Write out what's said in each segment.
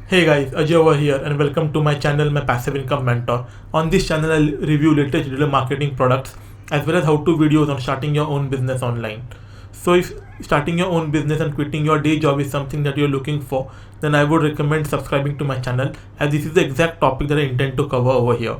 Hey guys, Ajay over here and welcome to my channel, my passive income mentor. On this channel, I'll review latest digital marketing products as well as how-to videos on starting your own business online. So if starting your own business and quitting your day job is something that you're looking for, then I would recommend subscribing to my channel, as this is the exact topic that I intend to cover over here.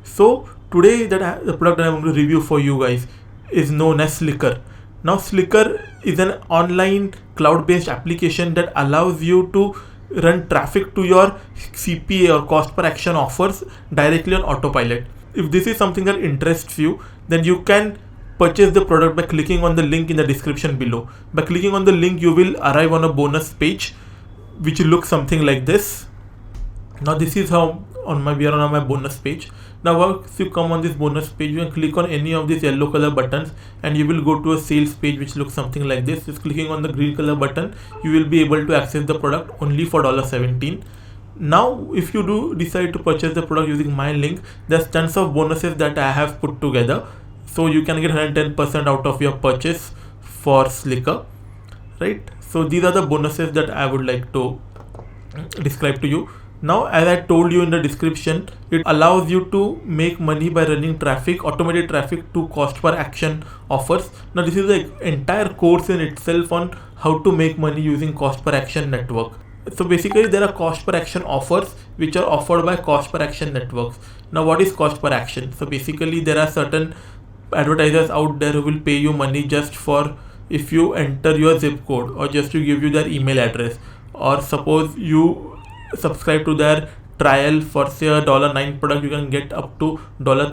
So today the product that I'm going to review for you guys is known as Slickrr. Now Slickrr is an online cloud-based application that allows you to run traffic to your CPA or cost per action offers directly on Autopilot. If this is something that interests you, then you can purchase the product by clicking on the link in the description below. By clicking on the link, you will arrive on a bonus page which looks something like this. Now this is how we are on my bonus page. Now once you come on this bonus page, you can click on any of these yellow color buttons and you will go to a sales page which looks something like this. Just clicking on the green color button, you will be able to access the product only for $17. Now if you do decide to purchase the product using my link, there's tons of bonuses that I have put together, so you can get 110% out of your purchase for Slickrr, right? So these are the bonuses that I would like to describe to you. Now, as I told you in the description, it allows you to make money by running traffic, automated traffic to cost per action offers. Now, this is the entire course in itself on how to make money using cost per action network. So basically, there are cost per action offers which are offered by cost per action networks. Now, what is cost per action? So basically, there are certain advertisers out there who will pay you money just for if you enter your zip code or just to give you their email address, or suppose you subscribe to their trial for say a $9 product, you can get up to $30,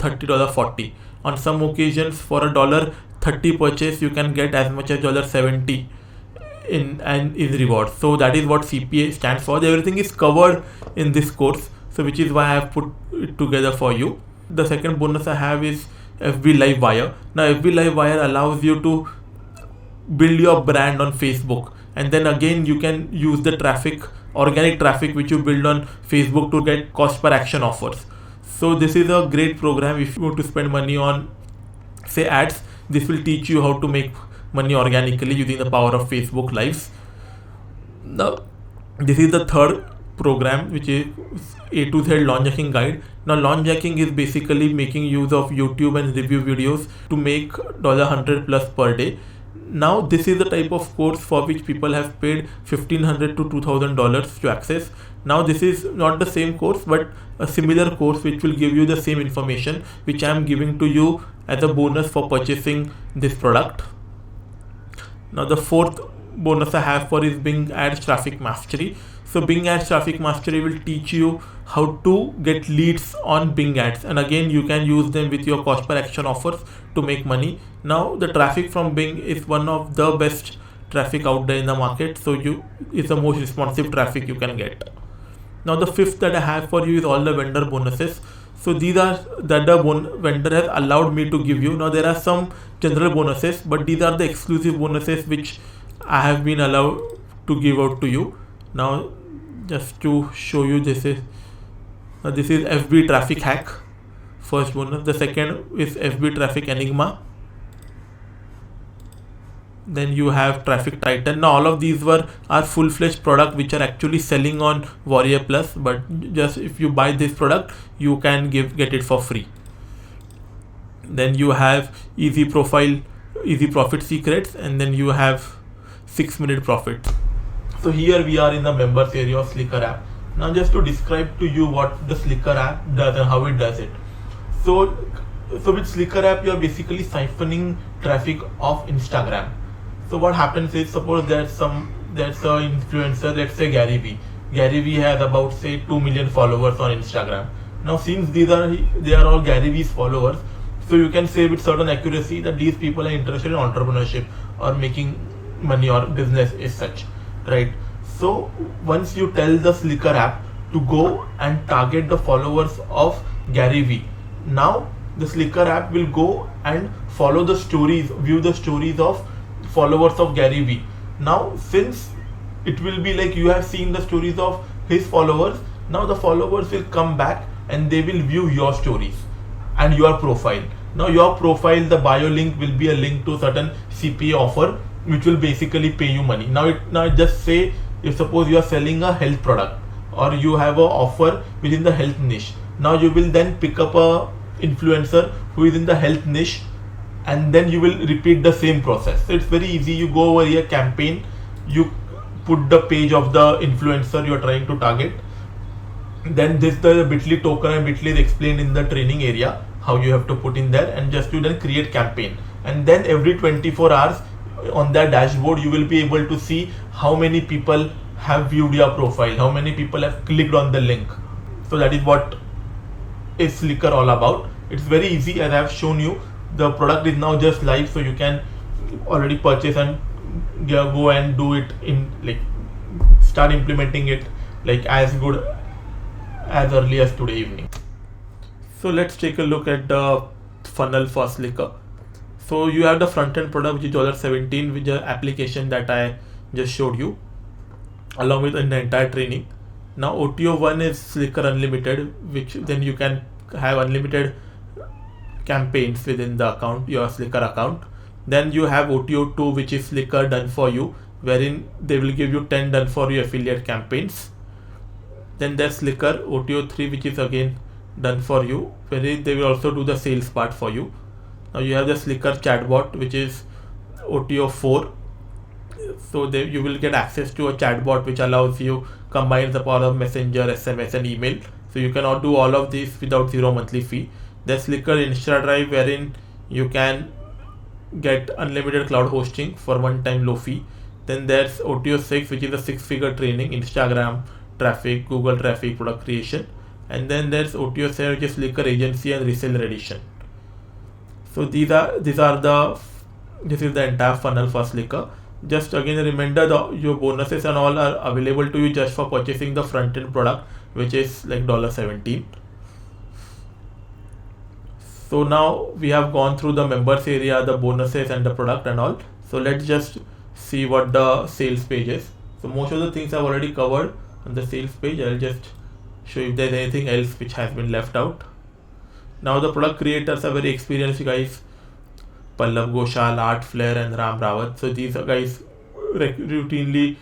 $40. On some occasions, for a $30 purchase, you can get as much as $70 in and is reward. So that is what CPA stands for. Everything is covered in this course, so which is why I have put it together for you. The second bonus I have is FB Live Wire. Now FB Live Wire allows you to build your brand on Facebook, and then again you can use the traffic, organic traffic which you build on Facebook, to get cost per action offers. So this is a great program if you want to spend money on say ads. This will teach you how to make money organically using the power of Facebook Lives. Now this is the third program, which is A to Z launch hacking guide. Now launch hacking is basically making use of YouTube and review videos to make $100 plus per day. Now this is the type of course for which people have paid $1,500 to $2,000 to access. Now this is not the same course, but a similar course which will give you the same information which I am giving to you as a bonus for purchasing this product. Now the fourth bonus I have for is Bing Ads Traffic Mastery. So Bing Ads Traffic Mastery will teach you how to get leads on Bing Ads, and again you can use them with your cost per action offers to make money. Now the traffic from Bing is one of the best traffic out there in the market, so it's the most responsive traffic you can get. Now the fifth that I have for you is all the vendor bonuses. So these are that the vendor has allowed me to give you. Now there are some general bonuses, but these are the exclusive bonuses which I have been allowed to give out to you. Now just to show you, this is FB traffic hack, first bonus. The second is FB traffic enigma. Then you have Traffic Titan. Now all of these are full-fledged product which are actually selling on Warrior Plus, but just if you buy this product, you can get it for free. Then you have Easy Profit Secrets, and then you have 6-minute profit. So here we are in the members area of Slickrr app. Now just to describe to you what the Slickrr app does and how it does it. So with Slickrr app, you are basically siphoning traffic of Instagram. So what happens is, suppose there's an influencer, let's say Gary Vee. Gary Vee has about say 2 million followers on Instagram. Now since they are all Gary Vee's followers, so you can say with certain accuracy that these people are interested in entrepreneurship or making money or business as such, right? So once you tell the Slickrr app to go and target the followers of Gary Vee, now the Slickrr app will go and follow the stories, view the stories of followers of Gary Vee. Now since it will be like you have seen the stories of his followers, now the followers will come back and they will view your stories and your profile. Now your profile, the bio link will be a link to certain CPA offer which will basically pay you money. Now just say, if suppose you are selling a health product, or you have a offer within the health niche. Now you will then pick up a influencer who is in the health niche, and then you will repeat the same process. So it's very easy. You go over here, campaign, you put the page of the influencer you are trying to target, then this the bit.ly token and bit.ly is explained in the training area how you have to put in there, and just you then create campaign, and then every 24 hours on that dashboard you will be able to see how many people have viewed your profile, how many people have clicked on the link. So that is what is Slickrr all about. It's very easy, as I have shown you. The product is now just live, so you can already purchase and go and do it in, like, start implementing it like as good as early as today evening. So let's take a look at the funnel for Slickrr. So you have the front end product, which is $17, with the application that I just showed you along with in the entire training. Now OTO 1 is Slickrr Unlimited, which then you can have unlimited campaigns within the account, your Slickrr account. Then you have OTO 2, which is Slickrr Done For You, wherein they will give you 10 done for you affiliate campaigns. Then there's Slickrr OTO 3, which is again done for you, wherein they will also do the sales part for you. Now you have the Slickrr chatbot, which is OTO 4. So you will get access to a chatbot which allows you combines the power of Messenger, SMS and email. So you cannot do all of this without zero monthly fee. There's Slickrr Insta Drive, wherein you can get unlimited cloud hosting for one-time low fee. Then there's OTO 6, which is a 6-figure training, Instagram traffic, Google traffic, product creation. And then there's OTO 7, which is Slickrr Agency and Reseller Edition. So this is the entire funnel for Slickrr. Just again a reminder, your bonuses and all are available to you just for purchasing the front end product, which is like $17. So now we have gone through the members area, the bonuses and the product and all. So let's just see what the sales page is. So most of the things I've already covered on the sales page. I'll just show if there's anything else which has been left out. Now the product creators are very experienced guys: Pallav Ghoshal, Art Flair and Ram Rawat. So these guys routinely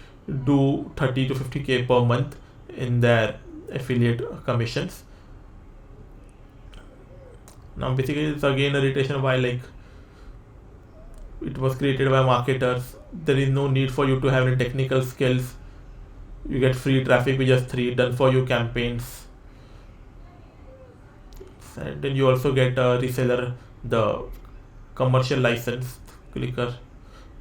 do 30 to 50k per month in their affiliate commissions. Now basically it's again a reiteration why, like, it was created by marketers. There is no need for you to have any technical skills. You get free traffic with just 3 done for you campaigns, and then you also get a reseller, the commercial license, Slickrr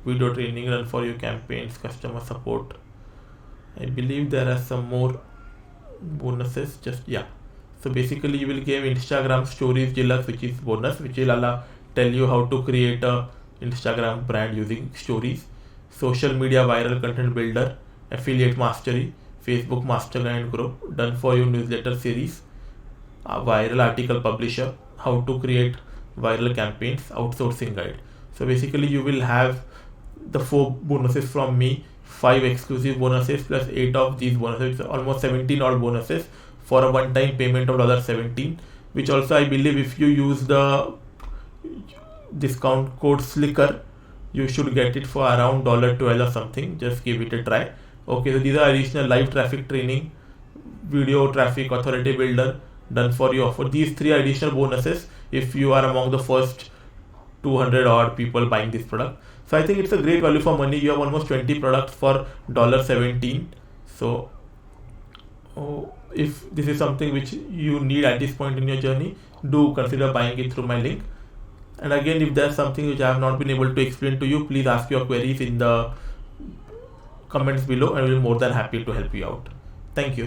video training, run for you campaigns, customer support. I believe there are some more bonuses. So basically you will give Instagram stories deluxe, which is bonus, which will tell you how to create a Instagram brand using stories. Social media viral content builder, affiliate mastery, Facebook mastermind group, done for you newsletter series, a viral article publisher, how to create viral campaigns, outsourcing guide. So basically you will have the 4 bonuses from me, 5 exclusive bonuses plus 8 of these bonuses, almost 17 odd bonuses for a one-time payment of $17, which also I believe if you use the discount code Slickrr, you should get it for around $12 or something. Just give it a try. Okay, so these are additional live traffic training, video traffic authority builder, done for you. For these 3 additional bonuses if you are among the first 200 odd people buying this product. So I think it's a great value for money. You have almost 20 products for $17. So if this is something which you need at this point in your journey, do consider buying it through my link. And again, if there's something which I have not been able to explain to you, please ask your queries in the comments below and we'll be more than happy to help you out. Thank you.